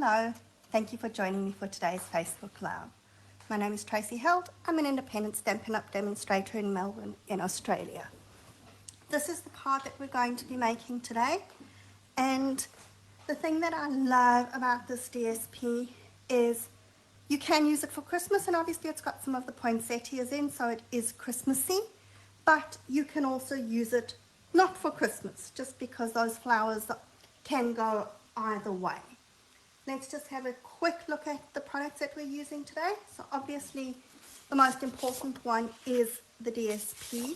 Hello, thank you for joining me for today's Facebook Live. My name is Tracy Held. I'm an independent Stampin' Up! Demonstrator in Melbourne in Australia. This is the card that we're going to be making today, and the thing that I love about this DSP is you can use it for Christmas, and obviously it's got some of the poinsettias in, so it is Christmassy, but you can also use it not for Christmas, just because those flowers can go either way. Let's just have a quick look at the products that we're using today. So obviously the most important one is the DSP.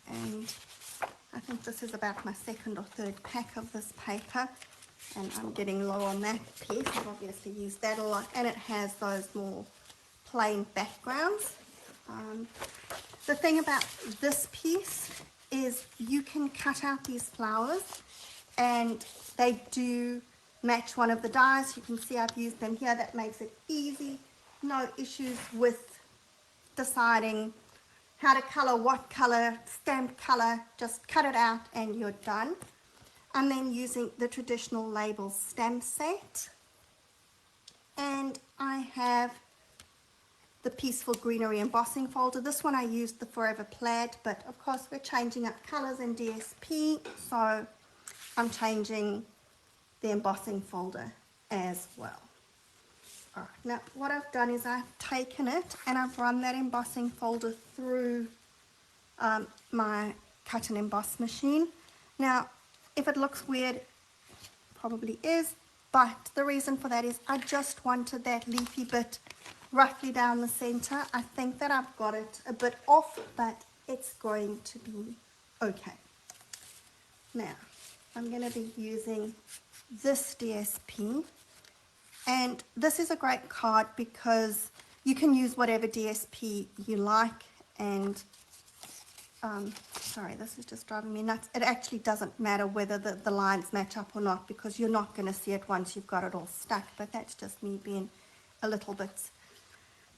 And I think this is about my second or third pack of this paper, and I'm getting low on that piece. I've obviously used that a lot, and it has those more plain backgrounds. The thing about this piece is you can cut out these flowers and they do match one of the dies. You can see I've used them here. That makes it easy. No issues with deciding how to color, what color, stamp color. Just cut it out and you're done. I'm then using the traditional label stamp set, and I have the Peaceful Greenery embossing folder. This one I used the Forever Plaid, but of course we're changing up colors in DSP, so I'm changing the embossing folder as well. All right, now what I've done is I've taken it and I've run that embossing folder through my cut and emboss machine. Now, if it looks weird, probably is, but the reason for that is I just wanted that leafy bit roughly down the center. I think that I've got it a bit off, but it's going to be okay. Now, I'm going to be using this DSP, and this is a great card because you can use whatever DSP you like, and sorry, this is just driving me nuts. It actually doesn't matter whether the lines match up or not, because you're not going to see it once you've got it all stuck, but that's just me being a little bit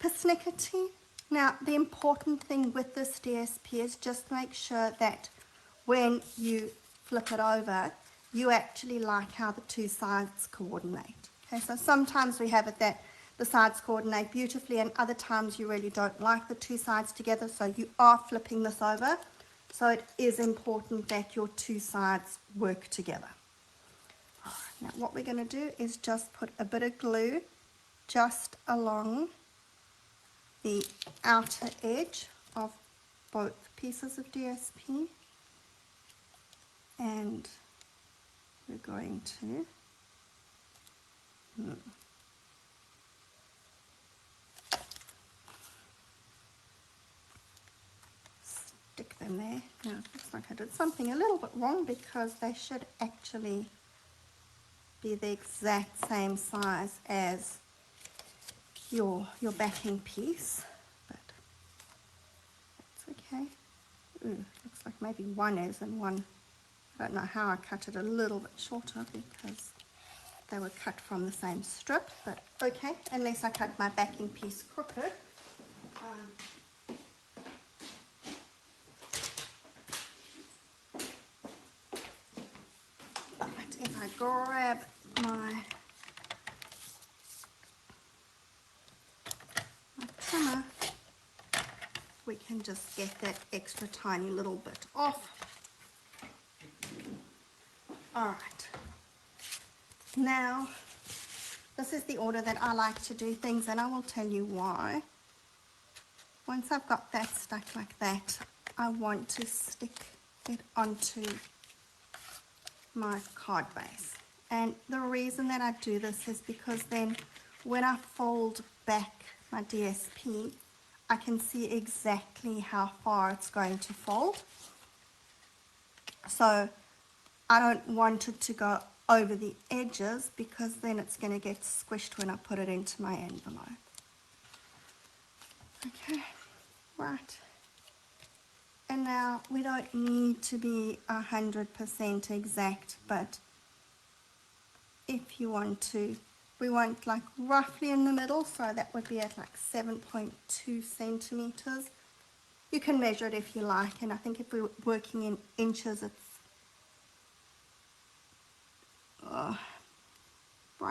persnickety. Now, the important thing with this DSP is just make sure that when you flip it over, you actually like how the two sides coordinate. Okay, so sometimes we have it that the sides coordinate beautifully, and other times you really don't like the two sides together, so you are flipping this over. So it is important that your two sides work together. All right, now what we're going to do is just put a bit of glue just along the outer edge of both pieces of DSP, and we're going to stick them there. Now it looks like I did something a little bit wrong, because they should actually be the exact same size as your backing piece, but that's okay. Ooh, looks like maybe one is and one, I don't know how I cut it a little bit shorter because they were cut from the same strip, but okay, unless I cut my backing piece crooked. But if I grab my trimmer, we can just get that extra tiny little bit off. All right, now this is the order that I like to do things, and I will tell you why. Once I've got that stuck like that, I want to stick it onto my card base, and the reason that I do this is because then when I fold back my DSP, I can see exactly how far it's going to fold. So I don't want it to go over the edges, because then it's going to get squished when I put it into my envelope. Okay, right. And now we don't need to be 100% exact, but if you want to, we want like roughly in the middle, so that would be at like 7.2 centimeters. You can measure it if you like, and I think if we're working in inches, it's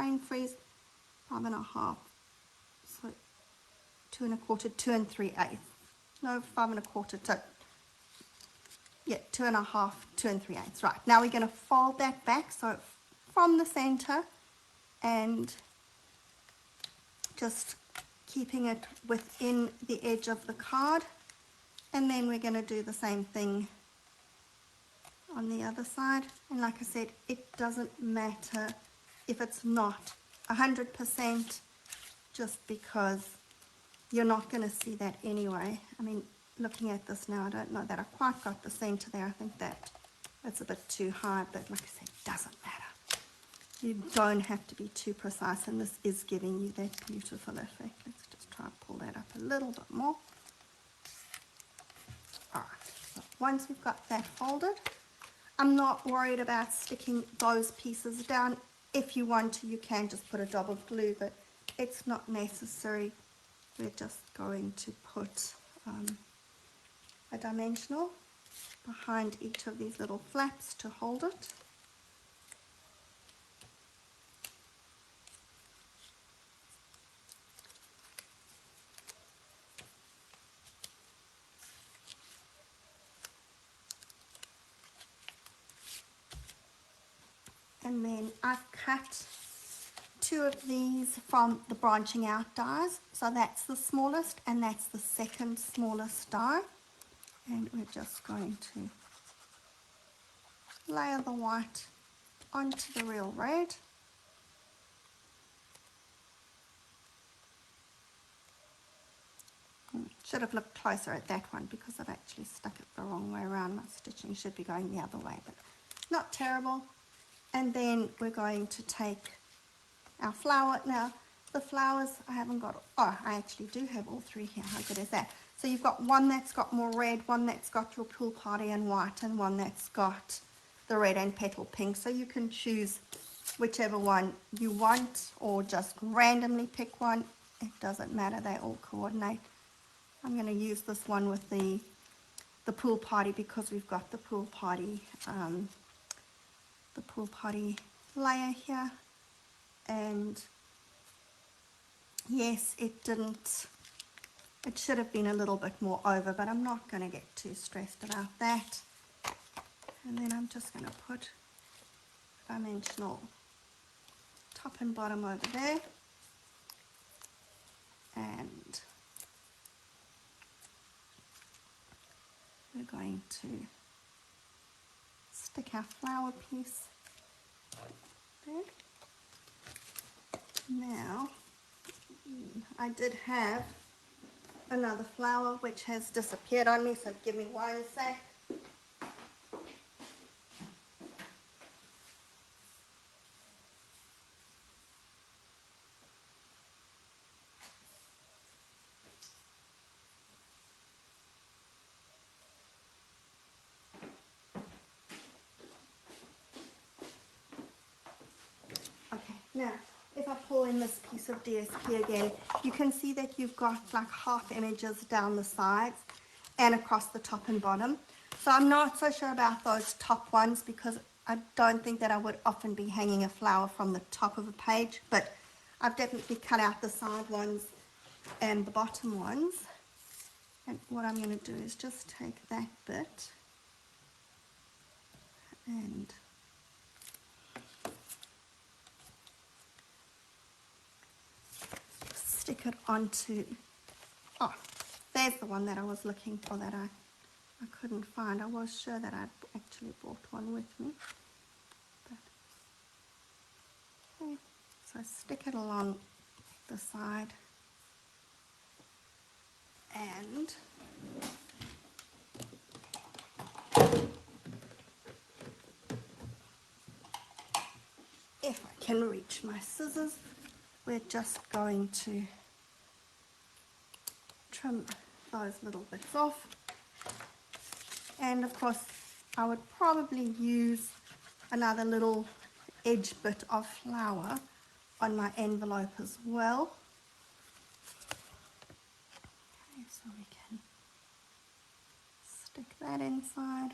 try and freeze 5 1/2, so 2 1/4, 2 3/8. No, 5 1/4, so yeah, 2 1/2, 2 3/8. Right, now we're going to fold that back, so from the center, and just keeping it within the edge of the card. And then we're going to do the same thing on the other side. And like I said, it doesn't matter if it's not 100%, just because you're not going to see that anyway. I mean, looking at this now, I don't know that I quite got the center there. I think that's a bit too high, but like I said, it doesn't matter. You don't have to be too precise, and this is giving you that beautiful effect. Let's just try and pull that up a little bit more. Alright, so once we've got that folded, I'm not worried about sticking those pieces down. If you want to, you can just put a dab of glue, but it's not necessary. We're just going to put a dimensional behind each of these little flaps to hold it. And then I've cut 2 of these from the branching out dies. So that's the smallest and that's the second smallest die. And we're just going to layer the white onto the real red. Should have looked closer at that one because I've actually stuck it the wrong way around. My stitching should be going the other way, but not terrible. And then we're going to take our flower. Now, the flowers, I haven't got, oh, I actually do have all 3 here. How good is that? So you've got one that's got more red, one that's got your pool party and white, and one that's got the red and petal pink. So you can choose whichever one you want, or just randomly pick one. It doesn't matter, they all coordinate. I'm going to use this one with the pool party because we've got the pool party layer here. And yes, it should have been a little bit more over, but I'm not going to get too stressed about that. And then I'm just going to put dimensional top and bottom over there, and we're going to stick our flower piece there. Now, I did have another flower which has disappeared on me, so give me 1 sec. Okay, now if I pull in this piece of DSP again, you can see that you've got like half images down the sides and across the top and bottom. So I'm not so sure about those top ones because I don't think that I would often be hanging a flower from the top of a page, but I've definitely cut out the side ones and the bottom ones. And what I'm going to do is just take that bit and stick it onto, oh, there's the one that I was looking for that I couldn't find. I was sure that I'd actually brought one with me. But, okay, so stick it along the side, and if I can reach my scissors, we're just going to trim those little bits off. And of course, I would probably use another little edge bit of flour on my envelope as well. Okay, so we can stick that inside.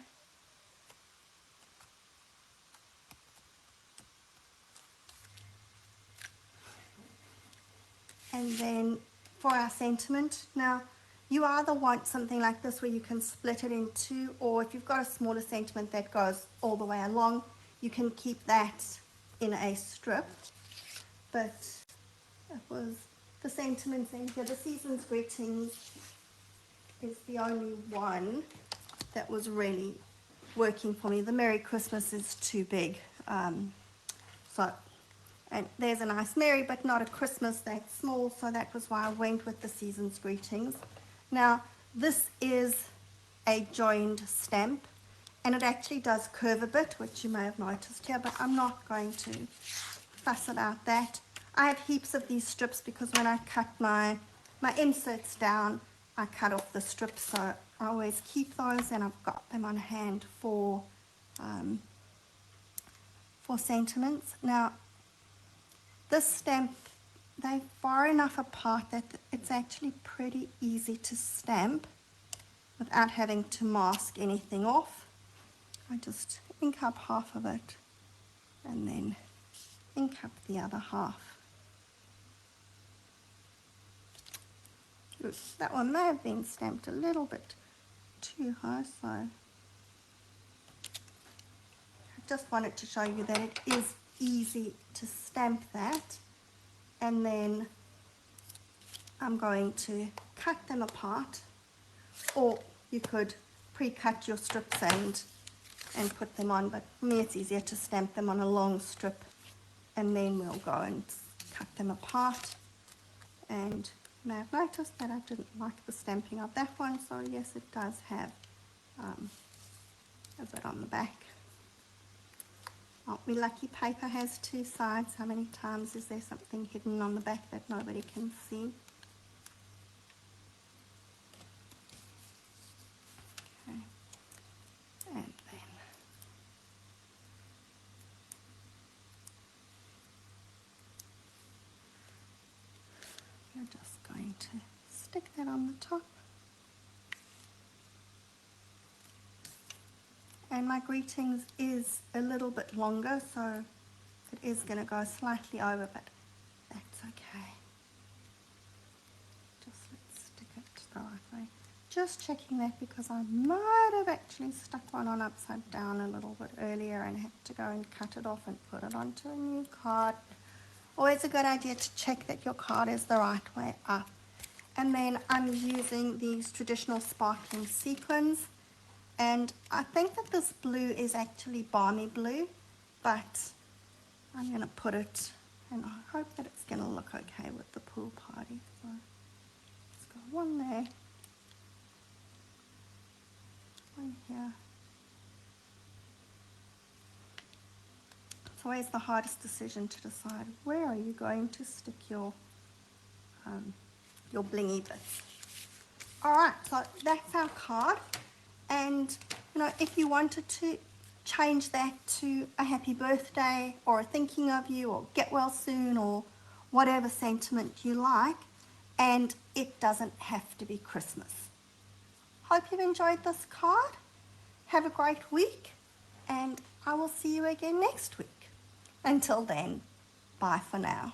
And then for our sentiment, now you either want something like this where you can split it in two, or if you've got a smaller sentiment that goes all the way along, you can keep that in a strip. But it was the sentiments in here. The season's greetings is the only one that was really working for me. The Merry Christmas is too big. And there's a nice Merry, but not a Christmas that's small, so that was why I went with the season's greetings. Now, this is a joined stamp, and it actually does curve a bit, which you may have noticed here, but I'm not going to fuss about that. I have heaps of these strips because when I cut my inserts down, I cut off the strips, so I always keep those, and I've got them on hand for sentiments. Now, this stamp, they're far enough apart that it's actually pretty easy to stamp without having to mask anything off. I just ink up half of it and then ink up the other half. Oops, that one may have been stamped a little bit too high, so I just wanted to show you that it is easy to stamp that. And then I'm going to cut them apart, or you could pre-cut your strips and put them on, but for me it's easier to stamp them on a long strip, and then we'll go and cut them apart. And you may have noticed that I didn't like the stamping of that one, so yes, it does have a bit on the back. Aren't we lucky paper has two sides? How many times is there something hidden on the back that nobody can see? Okay. And then we're just going to stick that on the top. And my greetings is a little bit longer, so it is going to go slightly over, but that's okay. Just let's stick it the right way. Just checking that because I might have actually stuck one on upside down a little bit earlier and had to go and cut it off and put it onto a new card. Always a good idea to check that your card is the right way up. And then I'm using these traditional sparkling sequins. And I think that this blue is actually balmy blue, but I'm going to put it, and I hope that it's going to look okay with the pool party. So let's go one there, one here. It's always the hardest decision to decide where are you going to stick your blingy bits. Alright, so that's our card. And, you know, if you wanted to change that to a happy birthday or a thinking of you or get well soon or whatever sentiment you like, and it doesn't have to be Christmas. Hope you've enjoyed this card. Have a great week, and I will see you again next week. Until then, bye for now.